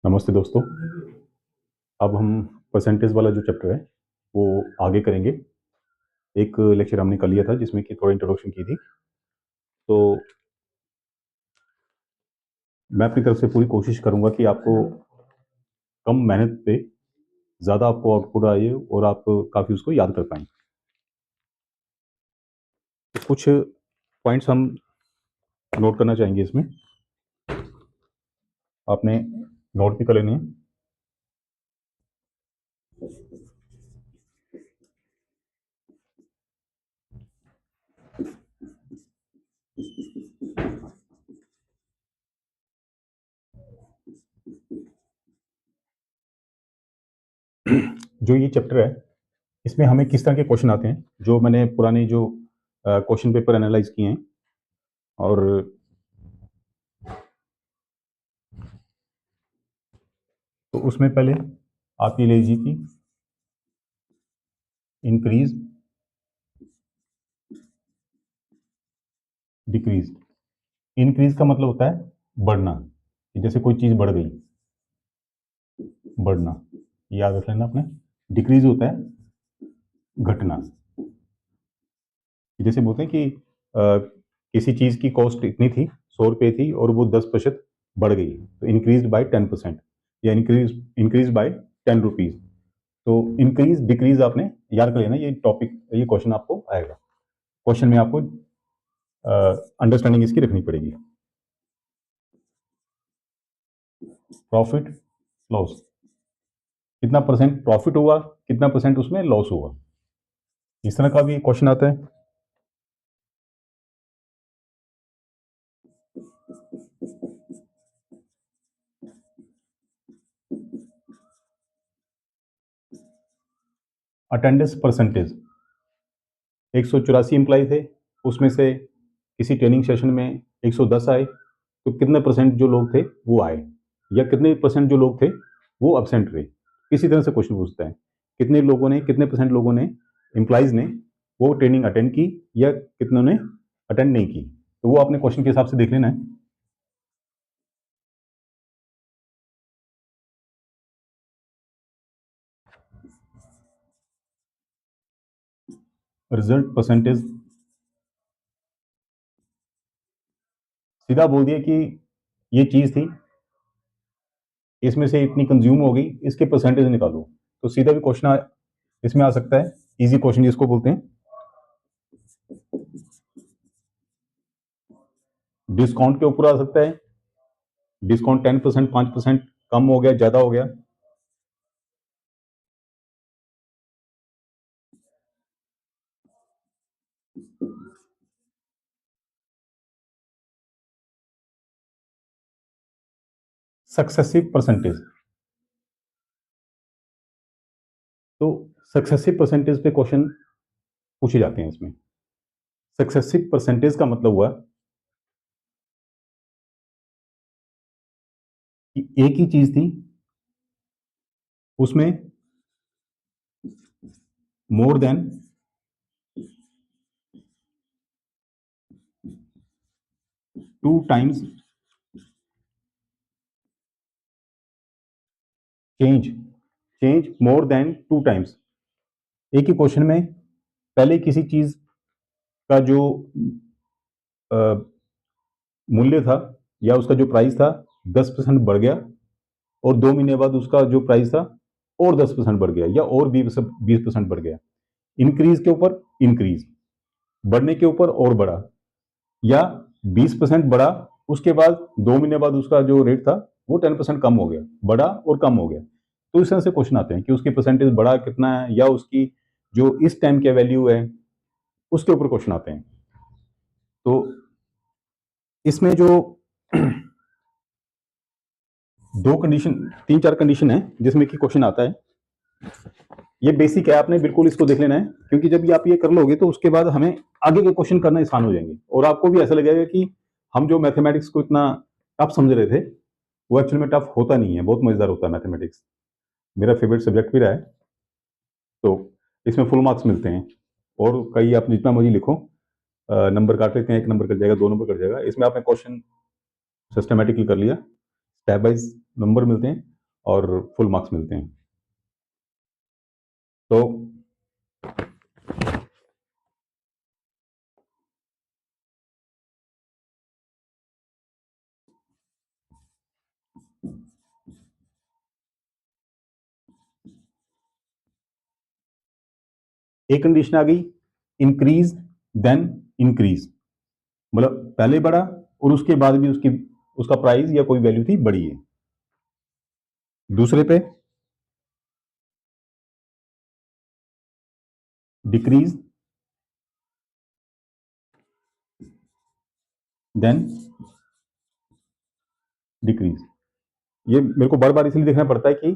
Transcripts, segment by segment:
नमस्ते दोस्तों। अब हम परसेंटेज वाला जो चैप्टर है वो आगे करेंगे। एक लेक्चर हमने कर लिया था जिसमें कि थोड़ा इंट्रोडक्शन की थी, तो मैं अपनी तरफ से पूरी कोशिश करूंगा कि आपको कम मेहनत पे ज़्यादा आपको आउटपुट आए और आप काफ़ी उसको याद कर पाएँ। तो कुछ पॉइंट्स हम नोट करना चाहेंगे इसमें, आपने नोट भी कर लेने हैं। जो ये चैप्टर है इसमें हमें किस तरह के क्वेश्चन आते हैं, जो मैंने पुराने जो क्वेश्चन पेपर एनालाइज किए हैं, और तो उसमें पहले आप ये ले लीजिए कि इंक्रीज डिक्रीज। इंक्रीज का मतलब होता है बढ़ना, जैसे कोई चीज बढ़ गई, बढ़ना, याद रख लेना आपने। डिक्रीज होता है घटना, जैसे बोलते हैं कि किसी चीज की कॉस्ट इतनी थी, 100 रुपये थी, और वो 10% बढ़ गई, तो इंक्रीज बाय 10%, या इंक्रीज बाय 10 रुपीज। तो इंक्रीज डिक्रीज आपने याद कर लेना, ये टॉपिक, ये क्वेश्चन आपको आएगा। क्वेश्चन में आपको अंडरस्टैंडिंग इसकी रखनी पड़ेगी। प्रॉफिट लॉस, कितना परसेंट प्रॉफिट हुआ, कितना परसेंट उसमें लॉस हुआ, इस तरह का भी क्वेश्चन आता है। अटेंडेंस परसेंटेज, 184 एम्प्लॉय थे, उसमें से किसी ट्रेनिंग सेशन में 110 आए, तो कितने परसेंट जो लोग थे वो आए, या कितने परसेंट जो लोग थे वो अब्सेंट रहे। इसी तरह से क्वेश्चन पूछता है, कितने लोगों ने, कितने परसेंट लोगों ने, एम्प्लॉयज ने वो ट्रेनिंग अटेंड की, या कितनों ने अटेंड नहीं की। तो वो आपने क्वेश्चन के हिसाब से देख लेना है। रिजल्ट परसेंटेज, सीधा बोल दिया कि ये चीज थी, इसमें से इतनी कंज्यूम हो गई, इसके परसेंटेज निकालो। तो सीधा भी क्वेश्चन इसमें आ सकता है, इजी क्वेश्चन जिसको बोलते हैं। डिस्काउंट के ऊपर आ सकता है, डिस्काउंट 10%, 5% कम हो गया, ज्यादा हो गया। सक्सेसिव परसेंटेज, तो सक्सेसिव परसेंटेज पे क्वेश्चन पूछे जाते हैं इसमें। सक्सेसिव परसेंटेज का मतलब हुआ कि एक ही चीज थी, उसमें more than 2 times change, change more than 2 times। एक ही क्वेश्चन में पहले किसी चीज का जो मूल्य था, या उसका जो प्राइस था, 10% बढ़ गया, और 2 महीने बाद उसका जो प्राइस था और 10% बढ़ गया, या और 20% बढ़ गया। इंक्रीज के ऊपर इंक्रीज, बढ़ने के ऊपर और बढ़ा, या 20% बढ़ा, उसके बाद 2 महीने बाद उसका जो रेट था वो 10% कम हो गया, बढ़ा और कम हो गया। तो इस तरह से क्वेश्चन आते हैं कि उसकी परसेंटेज बढ़ा कितना है, या उसकी जो इस टाइम की वैल्यू है उसके ऊपर क्वेश्चन आते हैं। तो इसमें जो दो कंडीशन, 3-4 कंडीशन है जिसमें कि क्वेश्चन आता है। ये बेसिक है, आपने बिल्कुल इसको देख लेना है, क्योंकि जब आप ये कर लोगे तो उसके बाद हमें आगे के क्वेश्चन करना आसान हो जाएंगे, और आपको भी ऐसा लगेगा कि हम जो मैथमेटिक्स को इतना टफ समझ रहे थे वो एक्चुअल में टफ होता नहीं है, बहुत मजेदार होता है मैथमेटिक्स। मेरा फेवरेट सब्जेक्ट भी रहा है। तो इसमें फुल मार्क्स मिलते हैं, और कई आप जितना मर्जी लिखो, नंबर काट लेते हैं, 1 नंबर कट जाएगा, 2 नंबर कट जाएगा। इसमें आपने क्वेश्चन सिस्टमेटिकली कर लिया, स्टेप वाइज नंबर मिलते हैं, और फुल मार्क्स मिलते हैं। तो एक कंडीशन आ गई, इंक्रीज देन इंक्रीज, मतलब पहले बढ़ा और उसके बाद भी उसका प्राइस या कोई वैल्यू थी बड़ी है। दूसरे पे डिक्रीज देन डिक्रीज। ये मेरे को बार बार इसलिए देखना पड़ता है कि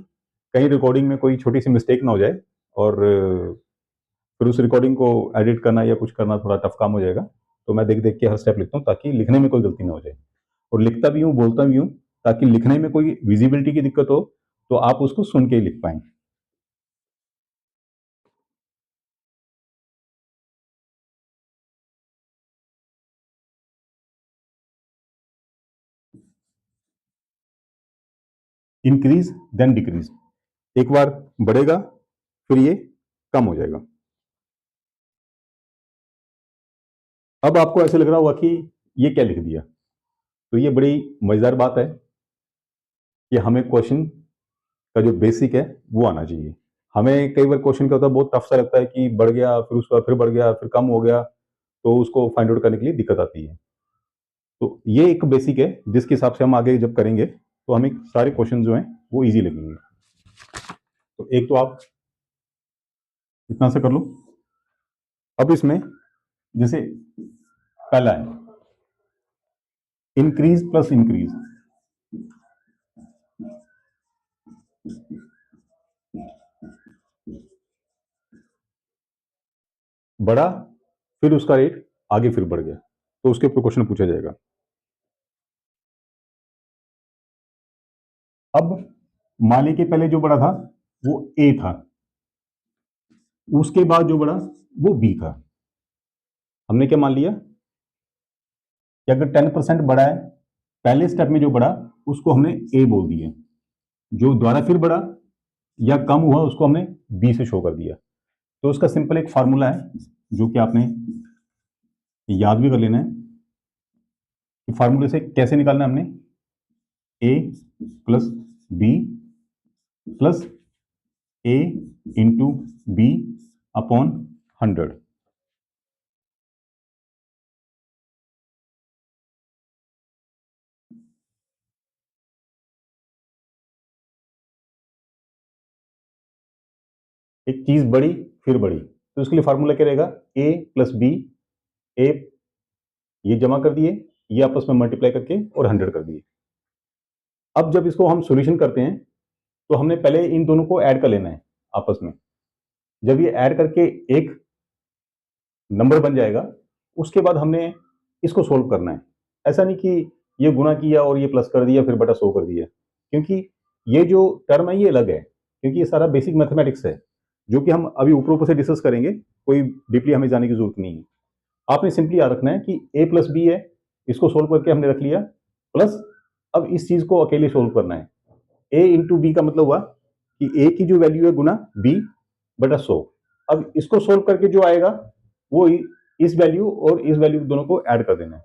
कहीं रिकॉर्डिंग में कोई छोटी सी मिस्टेक ना हो जाए, और फिर उस रिकॉर्डिंग को एडिट करना या कुछ करना थोड़ा टफ काम हो जाएगा। तो मैं देख देख के हर स्टेप लिखता हूँ ताकि लिखने में कोई गलती ना हो जाए, और लिखता भी हूँ बोलता भी हूँ ताकि लिखने में कोई विजिबिलिटी की दिक्कत हो तो आप उसको सुन के ही लिख पाए। इंक्रीज देन डिक्रीज, एक बार बढ़ेगा फिर ये कम हो जाएगा। अब आपको ऐसे लग रहा होगा कि ये क्या लिख दिया, तो ये बड़ी मजेदार बात है कि हमें क्वेश्चन का जो बेसिक है वो आना चाहिए। हमें कई बार क्वेश्चन क्या होता है, बहुत टफ सा लगता है कि बढ़ गया फिर उसका फिर बढ़ गया फिर कम हो गया, तो उसको फाइंड आउट करने के लिए दिक्कत आती है। तो ये एक बेसिक है जिसके हिसाब से हम आगे जब करेंगे तो हमें सारे क्वेश्चन जो हैं वो इजी लगेंगे। तो एक तो आप इतना सा कर लो। अब इसमें जैसे पहला है इंक्रीज प्लस इंक्रीज, बढ़ा फिर उसका रेट आगे फिर बढ़ गया, तो उसके ऊपर क्वेश्चन पूछा जाएगा। अब माले के पहले जो बढ़ा था वो ए था, उसके बाद जो बढ़ा वो बी था। हमने क्या मान लिया कि अगर 10% बढ़ा है, पहले स्टेप में जो बढ़ा उसको हमने ए बोल दिया, जो दोबारा फिर बढ़ा या कम हुआ उसको हमने बी से शो कर दिया। तो उसका सिंपल एक फार्मूला है जो कि आपने याद भी कर लेना है कि फार्मूले से कैसे निकालना है हमने, ए प्लस बी प्लस ए इंटू बी अपॉन 100। एक चीज बढ़ी फिर बढ़ी तो उसके लिए फार्मूला क्या रहेगा, ए प्लस बी, ए ये जमा कर दिए, ये आपस में मल्टीप्लाई करके और 100 कर दिए। अब जब इसको हम सॉल्यूशन करते हैं तो हमने पहले इन दोनों को ऐड कर लेना है आपस में। जब ये ऐड करके एक नंबर बन जाएगा उसके बाद हमने इसको सोल्व करना है। ऐसा नहीं कि ये गुना किया और ये प्लस कर दिया फिर बटा 100 कर दिया, क्योंकि ये जो टर्म है ये अलग है, क्योंकि ये सारा बेसिक मैथमेटिक्स है जो कि हम अभी ऊपर ऊपर से डिस्कस करेंगे, कोई डीपली हमें जाने की जरूरत नहीं है। आपने सिंपली याद रखना है कि ए प्लस बी है, इसको सोल्व करके हमने रख लिया, प्लस अब इस चीज को अकेले सोल्व करना है। ए इंटू बी का मतलब हुआ कि ए की जो वैल्यू है गुना बी बटा 100। अब इसको सोल्व करके जो आएगा वो इस वैल्यू और इस वैल्यू दोनों को ऐड कर देना है।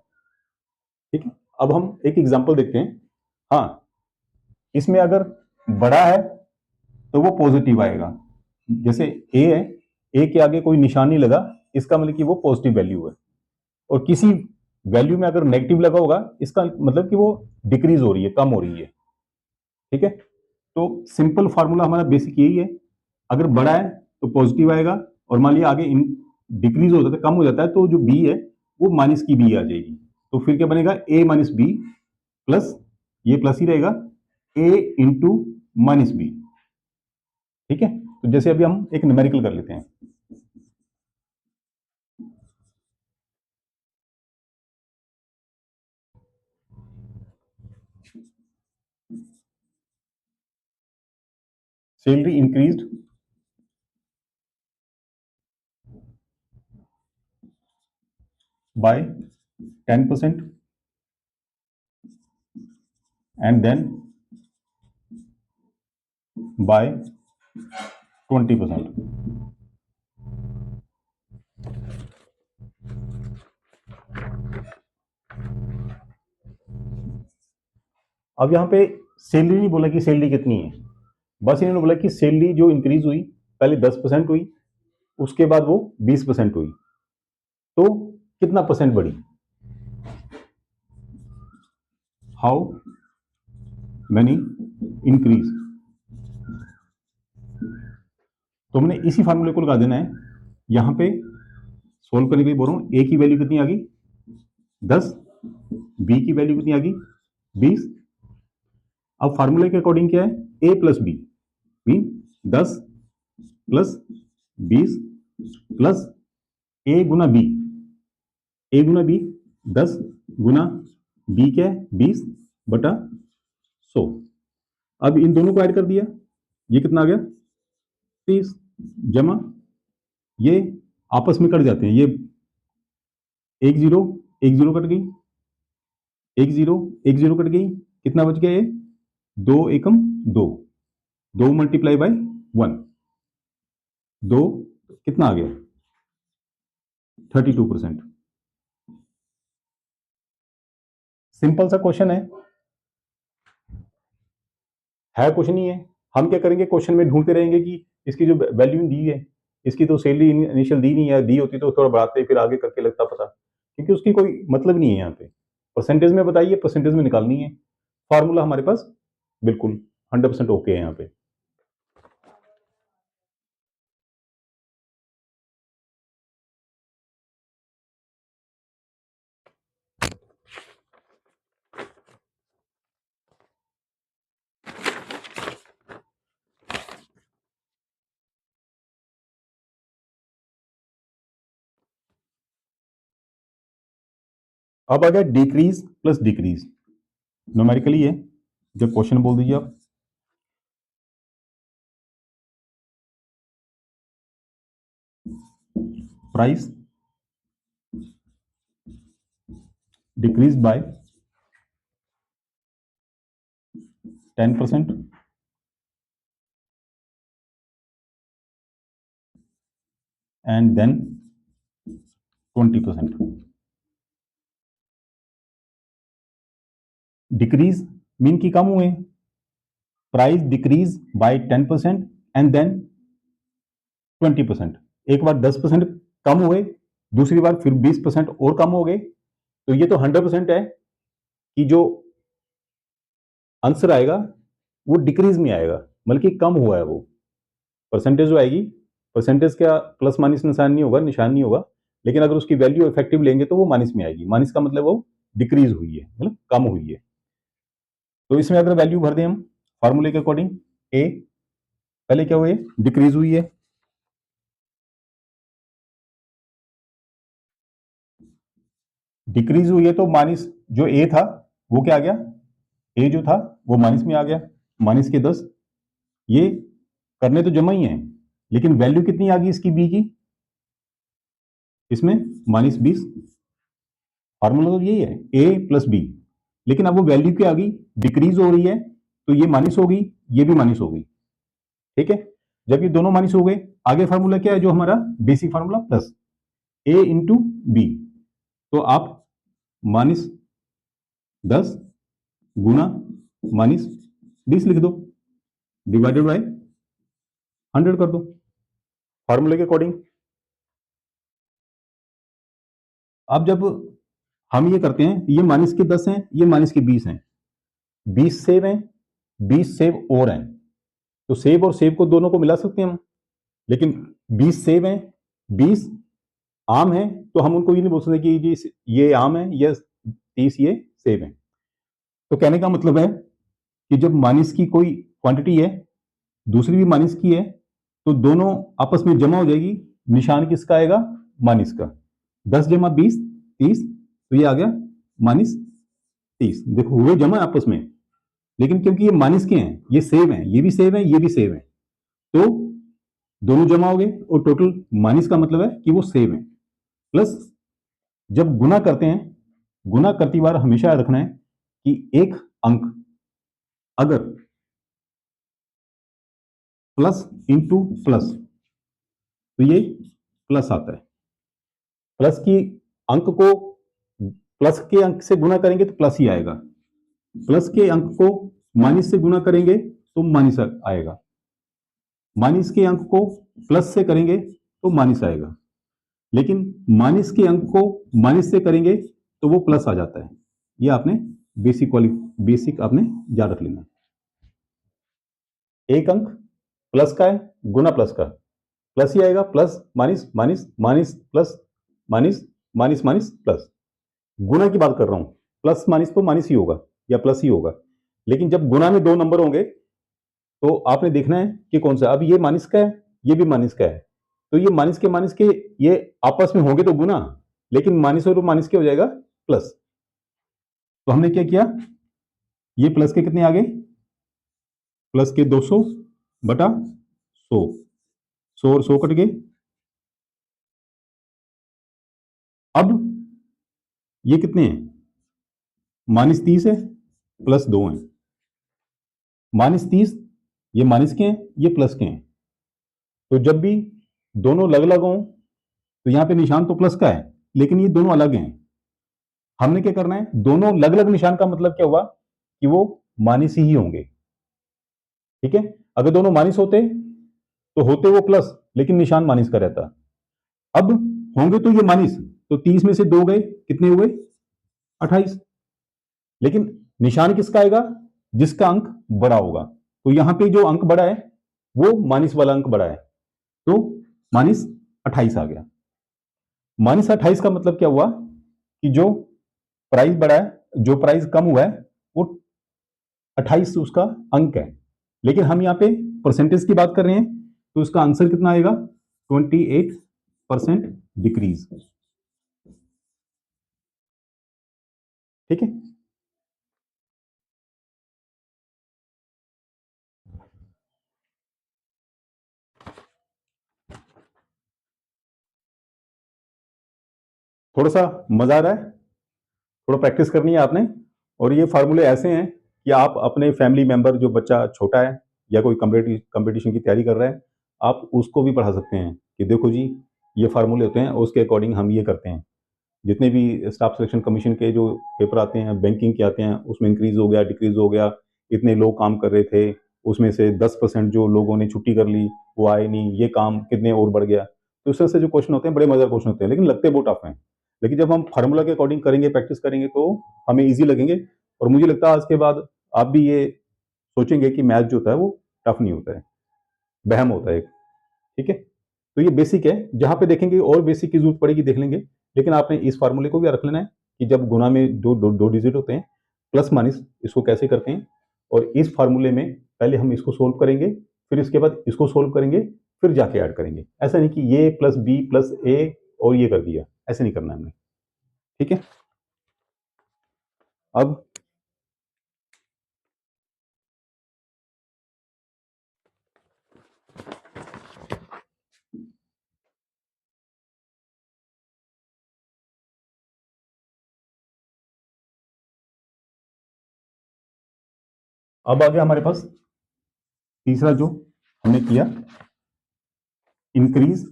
ठीक है, अब हम एक एग्जांपल देखते हैं। हाँ, इसमें अगर बड़ा है तो वो पॉजिटिव आएगा, जैसे ए है, ए के आगे कोई निशान नहीं लगा, इसका मतलब कि वो पॉजिटिव वैल्यू है। और किसी वैल्यू में अगर नेगेटिव लगा होगा इसका मतलब कि वो डिक्रीज हो रही है, कम हो रही है। ठीक है, तो सिंपल फार्मूला हमारा बेसिक यही है, अगर बड़ा है तो पॉजिटिव आएगा, और मान लिया आगे डिक्रीज हो जाता है, कम हो जाता है, तो जो बी है वो माइनस की बी आ जाएगी। तो फिर क्या बनेगा, ए माइनस बी प्लस, ये प्लस ही रहेगा, ए इंटू माइनस बी। ठीक है, तो जैसे अभी हम एक न्यूमेरिकल कर लेते हैं। Salary increased by 10% and then by 20%। अब यहां पे सैलरी नहीं बोला कि सैलरी कितनी है, बस इन्होंने बोला कि सैलरी जो इंक्रीज हुई पहले 10% हुई, उसके बाद वो 20% हुई, तो कितना परसेंट बढ़ी, हाउ मैनी इंक्रीज। तो हमने इसी फार्मूले को लगा देना है यहां पे, सोल्व करने के लिए बोल रहा हूं। ए की वैल्यू कितनी आ गई 10, बी की वैल्यू कितनी आ गई 20। अब फार्मूले के अकॉर्डिंग क्या है, A plus B mean 10 plus 20 plus A गुना बी, ए गुना बी 10 गुना बी क्या है 20 बटा 100। अब इन दोनों को ऐड कर दिया, ये कितना आ गया 30, जमा ये आपस में कट जाते हैं, ये एक जीरो कट गई, एक जीरो कट गई, कितना बच गया ये 2 एकम 2, 2 मल्टीप्लाई बाय 1, 2 कितना आ गया 32%। सिंपल सा क्वेश्चन है कुछ नहीं है। हम क्या करेंगे, क्वेश्चन में ढूंढते रहेंगे कि इसकी जो वैल्यू दी है, इसकी तो सैलरी इनिशियल दी नहीं है, दी होती तो थोड़ा बढ़ाते फिर आगे करके लगता पता, क्योंकि उसकी कोई मतलब नहीं है यहाँ पे। परसेंटेज में बताइए, परसेंटेज में निकालनी है, फॉर्मूला हमारे पास बिल्कुल 100% ओके है यहाँ पे। अब आ गया डिक्रीज प्लस डिक्रीज, न्यूमेरिकली है, जब क्वेश्चन बोल दीजिए आप। Price decrease by 10% and then 20%। Decrease mean की कम हुए, price decrease by 10% and then 20%। एक बार 10% कम हुए, दूसरी बार फिर 20% और कम हो गए, तो ये तो 100% है कि जो आंसर आएगा वो डिक्रीज में आएगा, बल्कि कम हुआ है वो। परसेंटेज जो आएगी, परसेंटेज का प्लस माइनस निशान नहीं होगा, निशान नहीं होगा, लेकिन अगर उसकी वैल्यू इफेक्टिव लेंगे तो वो माइनस में आएगी। माइनस का मतलब वो डिक्रीज हुई है, मतलब कम हुई है। तो इसमें अगर वैल्यू भर दें हम फॉर्मूले के अकॉर्डिंग, ए पहले क्या हुई है डिक्रीज हुई है, डिक्रीज हुई है तो माइनस जो ए था वो क्या आ गया, ए जो था वो माइनस में आ गया, माइनस के 10, ये करने तो जमा ही है, लेकिन वैल्यू कितनी आ गई इसकी बी की, इसमें -20। फार्मूला तो यही है ए प्लस बी, लेकिन अब वो वैल्यू क्या आ गई डिक्रीज हो रही है, तो ये माइनस हो गई, ये भी माइनस हो गई। ठीक है, जब ये दोनों माइनस हो गए, आगे फार्मूला क्या है जो हमारा बेसिक फार्मूला, प्लस ए इंटू बी। तो आप -10 गुना -20 लिख दो, डिवाइडेड बाय 100 कर दो फार्मूले के अकॉर्डिंग। अब जब हम ये करते हैं, ये माइनस के 10 हैं, ये माइनस के 20 हैं, 20 सेव हैं, 20 सेव और हैं, तो सेव और सेव को दोनों को मिला सकते हैं हम, लेकिन 20 सेव हैं, 20 आम है, तो हम उनको ये नहीं बोल सकते कि ये आम है या 30 ये सेव है। तो कहने का मतलब है कि जब माइनस की कोई क्वांटिटी है, दूसरी भी माइनस की है, तो दोनों आपस में जमा हो जाएगी, निशान किसका आएगा माइनस का। 10 जमा 20 30, तो ये आ गया -30। देखो हुए जमा आपस में, लेकिन क्योंकि ये माइनस के हैं, ये सेव हैं, ये भी सेव है, ये भी सेव है, तो दोनों जमा हो गए और टोटल माइनस का मतलब है कि वो सेव है। प्लस जब गुना करते हैं, गुना करती बार हमेशा याद रखना है कि एक अंक अगर प्लस इंटू प्लस, तो ये प्लस आता है। प्लस की अंक को प्लस के अंक से गुणा करेंगे तो प्लस ही आएगा, प्लस के अंक को माइनस से गुणा करेंगे तो माइनस आएगा, माइनस के अंक को प्लस से करेंगे तो माइनस आएगा, लेकिन माइनस के अंक को माइनस से करेंगे तो वो प्लस आ जाता है। ये आपने बेसिक आपने याद रख लेना। एक अंक प्लस का है, गुना प्लस का, प्लस ही आएगा, plus minus minus minus plus minus minus minus plus. गुना की बात कर रहा हूं, प्लस माइनस तो माइनस ही होगा या प्लस ही होगा, लेकिन जब गुना में दो नंबर होंगे तो आपने देखना है कि कौन सा। अब ये माइनस का है, ये भी माइनस का है, तो ये माइनस के ये आपस में होंगे तो गुना, लेकिन माइनस और माइनस के हो जाएगा प्लस। तो हमने क्या किया, ये प्लस के कितने आ गए, प्लस के 200 बटा 100, 100 और 100 कट गए। अब ये कितने हैं, -30 है, प्लस 2 है, -30 ये माइनस के हैं, ये प्लस के हैं। तो जब भी दोनों अलग अलग हों तो यहां पे निशान तो प्लस का है, लेकिन ये दोनों अलग हैं। हमने क्या करना है, दोनों अलग अलग निशान का मतलब क्या हुआ कि वो माइनस ही होंगे। ठीक है, अगर दोनों माइनस होते तो होते वो प्लस, लेकिन निशान माइनस का रहता। अब होंगे तो ये माइनस, तो 30 में से 2 गए, कितने हुए, 28। लेकिन निशान किसका आएगा, जिसका अंक बड़ा होगा। तो यहां पे जो अंक बड़ा है वो माइनस वाला अंक बड़ा है, तो -28 आ गया। -28 का मतलब क्या हुआ कि जो प्राइस बढ़ा है, जो प्राइस कम हुआ है वो 28 उसका अंक है, लेकिन हम यहाँ पे परसेंटेज की बात कर रहे हैं, तो इसका आंसर कितना आएगा, 28% डिक्रीज। ठीक है, थोड़ा सा मजा आ रहा है, थोड़ा प्रैक्टिस करनी है आपने। और ये फार्मूले ऐसे हैं कि आप अपने फैमिली मेंबर, जो बच्चा छोटा है या कोई कंपटीशन की तैयारी कर रहा है, आप उसको भी पढ़ा सकते हैं कि देखो जी ये फार्मूले होते हैं, उसके अकॉर्डिंग हम ये करते हैं। जितने भी स्टाफ सिलेक्शन कमीशन के जो पेपर आते हैं, बैंकिंग के आते हैं, उसमें इंक्रीज हो गया, डिक्रीज हो गया, इतने लोग काम कर रहे थे, उसमें से 10% जो लोगों ने छुट्टी कर ली वो आए नहीं, ये काम कितने और बढ़ गया। तो इस तरह से जो क्वेश्चन होते हैं बड़े मजेदार क्वेश्चन होते हैं, लेकिन लगते बहुत टफ हैं। लेकिन जब हम फार्मूला के अकॉर्डिंग करेंगे, प्रैक्टिस करेंगे, तो हमें ईजी लगेंगे। और मुझे लगता है आज के बाद आप भी ये सोचेंगे कि मैथ जो होता है वो टफ नहीं होता है, बहम होता है एक। ठीक है, तो ये बेसिक है, जहां पे देखेंगे और बेसिक की जरूरत पड़ेगी देख लेंगे। लेकिन आपने इस फार्मूले को भी रख लेना है कि जब गुना में दो डिजिट होते हैं, प्लस माइनस इसको कैसे करते हैं। और इस फार्मूले में पहले हम इसको सोल्व करेंगे, फिर इसके बाद इसको सोल्व करेंगे, फिर जाके ऐड करेंगे। ऐसा नहीं कि ये प्लस बी प्लस ए और ये कर दिया, ऐसे नहीं करना हमने। ठीक है, अब आ गया हमारे पास तीसरा जो हमने किया, इंक्रीज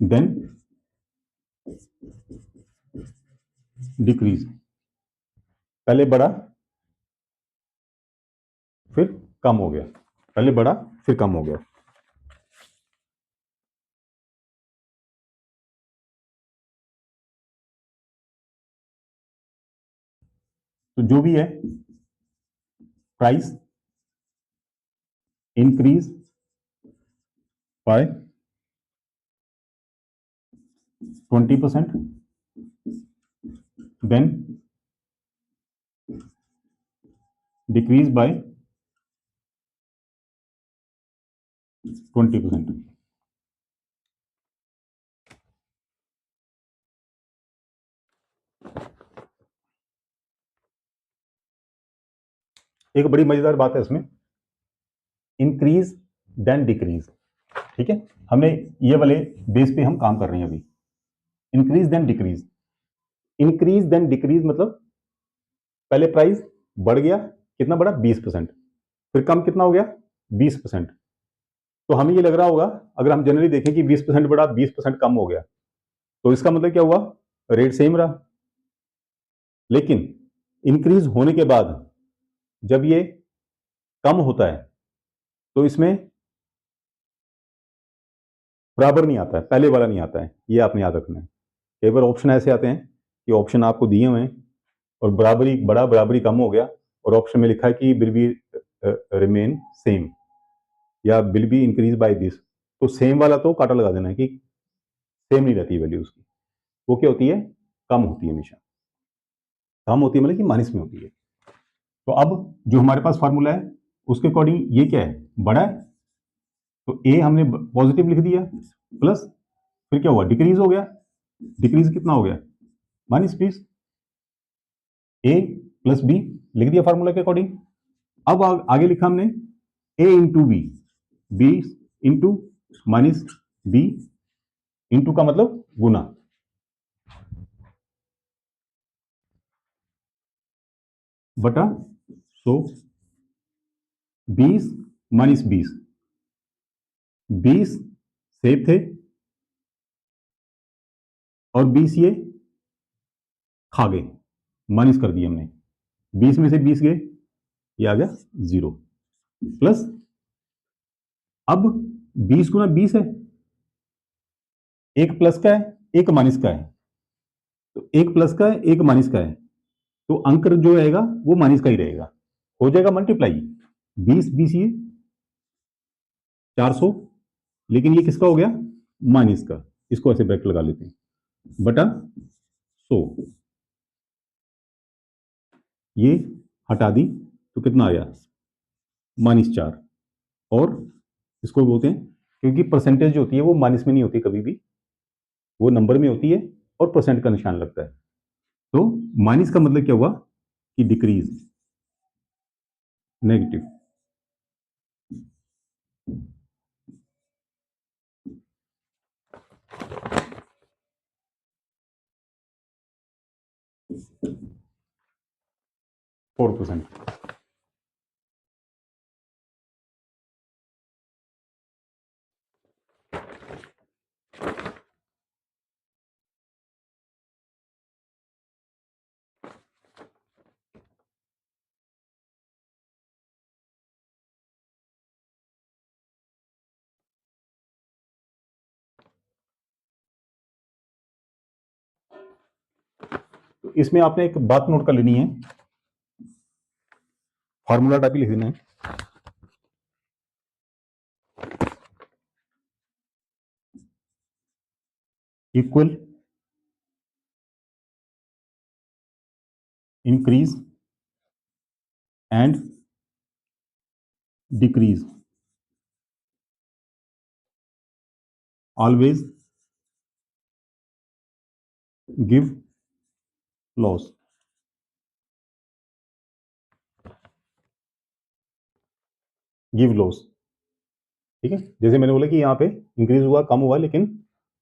देन डिक्रीज। पहले बढ़ा फिर कम हो गया, पहले बढ़ा फिर कम हो गया। तो जो भी है, price increase by 20%, then decrease by 20%। एक बड़ी मजेदार बात है इसमें, इंक्रीज देन डिक्रीज। ठीक है, हमने ये वाले बेस पे हम काम कर रहे हैं अभी। Increase then decrease, increase then decrease मतलब पहले प्राइस बढ़ गया, कितना बढ़ा, 20%। फिर कम कितना हो गया 20%। तो हमें ये लग रहा होगा अगर हम जनरली देखें कि 20% बढ़ा 20% कम हो गया, तो इसका मतलब क्या हुआ, रेट सेम रहा। लेकिन इंक्रीज होने के बाद जब ये कम होता है तो इसमें बराबर नहीं आता है, पहले वाला नहीं आता है, ये आपने याद रखना है। कई बार ऑप्शन ऐसे आते हैं कि ऑप्शन आपको दिए हुए हैं और बराबरी बड़ा बराबरी कम हो गया और ऑप्शन में लिखा है कि विल बी रिमेन सेम या will be increase by this, तो सेम वाला तो काटा लगा देना है कि सेम नहीं रहती वैल्यू उसकी, वो क्या होती है, कम होती है, हमेशा कम होती है, मतलब कि माइनस में होती है। तो अब जो हमारे पास फार्मूला है उसके अकॉर्डिंग ये क्या है, बड़ा है, तो ए हमने पॉजिटिव लिख दिया, प्लस फिर क्या हुआ, डिक्रीज हो गया, डिक्रीज कितना हो गया, -20, ए प्लस बी लिख दिया फार्मूला के अकॉर्डिंग। अब आगे लिखा हमने A into B, B into minus B, into का मतलब गुना, बटा 100, 20 माइनस 20, 20 सेब थे और 20 ये खा गए, माइनस कर दिए हमने, 20 में से 20 गए, ये आ गया 0, प्लस अब 20 गुना 20 है, एक प्लस का है एक माइनस का है, तो एक प्लस का है एक माइनस का है, तो अंक जो रहेगा वो माइनस का ही रहेगा, हो जाएगा मल्टीप्लाई, 20 ये 400, लेकिन ये किसका हो गया, माइनस का, इसको ऐसे ब्रैकेट लगा लेते हैं, बटा 100, ये हटा दी तो कितना आया, -4, और इसको बोलते हैं, क्योंकि परसेंटेज जो होती है वो माइनस में नहीं होती कभी भी, वो नंबर में होती है और परसेंट का निशान लगता है, तो माइनस का मतलब क्या हुआ कि डिक्रीज, नेगेटिव। %4। तो इसमें आपने एक बात नोट कर लेनी है, फॉर्मूला टाइप ही लिख देना है, equal increase and decrease, always give loss, give loss, ठीक है। जैसे मैंने बोला कि यहाँ पे इंक्रीज हुआ कम हुआ, लेकिन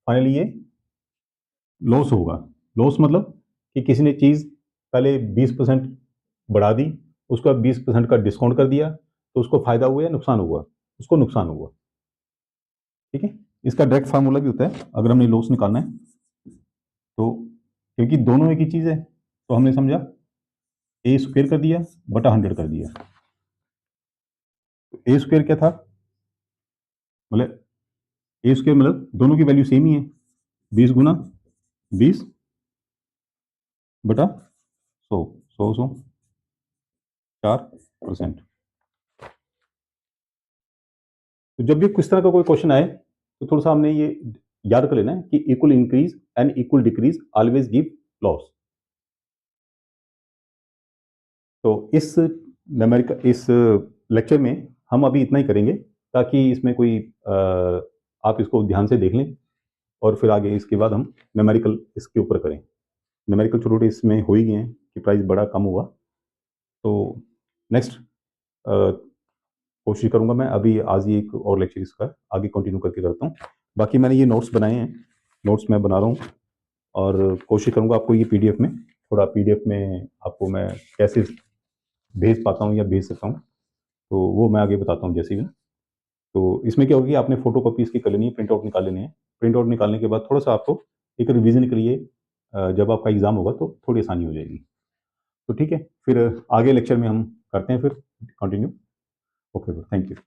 फाइनली ये लॉस होगा। लॉस मतलब कि किसी ने चीज़ पहले 20% बढ़ा दी, उसका 20% का डिस्काउंट कर दिया, तो उसको फायदा हुआ या नुकसान हुआ, उसको नुकसान हुआ, ठीक है। इसका डायरेक्ट फार्मूला भी होता है अगर हमने लॉस निकालना है, तो क्योंकि दोनों एक ही चीज़ है तो हमने समझा ए स्क्वेयर कर दिया बटा 100 कर दिया। तो ए स्क्वेयर क्या था, मतलब ए स्क्वेयर मतलब दोनों की वैल्यू सेम ही है, 20 गुना 20 बटा 100, 100 4%। तो जब भी किस तरह का कोई क्वेश्चन आए तो थोड़ा सा हमने ये याद कर लेना है कि equal increase and equal decrease always give loss. तो इस लेक्चर में हम अभी इतना ही करेंगे, ताकि इसमें कोई आप इसको ध्यान से देख लें और फिर आगे इसके बाद हम न्यूमेरिकल इसके ऊपर करें। न्यूमेरिकल छोटे छोटे इसमें हो ही गए हैं कि प्राइस बड़ा कम हुआ, तो नेक्स्ट कोशिश करूंगा मैं, अभी आज ही एक और लेक्चर इसका आगे कंटिन्यू करके करता हूँ। बाकी मैंने ये नोट्स बनाए हैं, नोट्स मैं बना रहा हूँ और कोशिश करूंगा आपको ये पीडीएफ में, थोड़ा पीडीएफ में आपको मैं कैसे भेज पाता हूँ या भेज सकता हूँ, तो वो मैं आगे बताता हूँ जैसे ही। तो इसमें क्या होगी, आपने फोटो कॉपी इसकी कर लेनी है, प्रिंट आउट निकाल लेने हैं। प्रिंट आउट निकालने के बाद थोड़ा सा आपको एक रिवीजन के लिए जब आपका एग्जाम होगा तो थोड़ी आसानी हो जाएगी। तो ठीक है, फिर आगे लेक्चर में हम करते हैं फिर कंटिन्यू। Okay, thank you.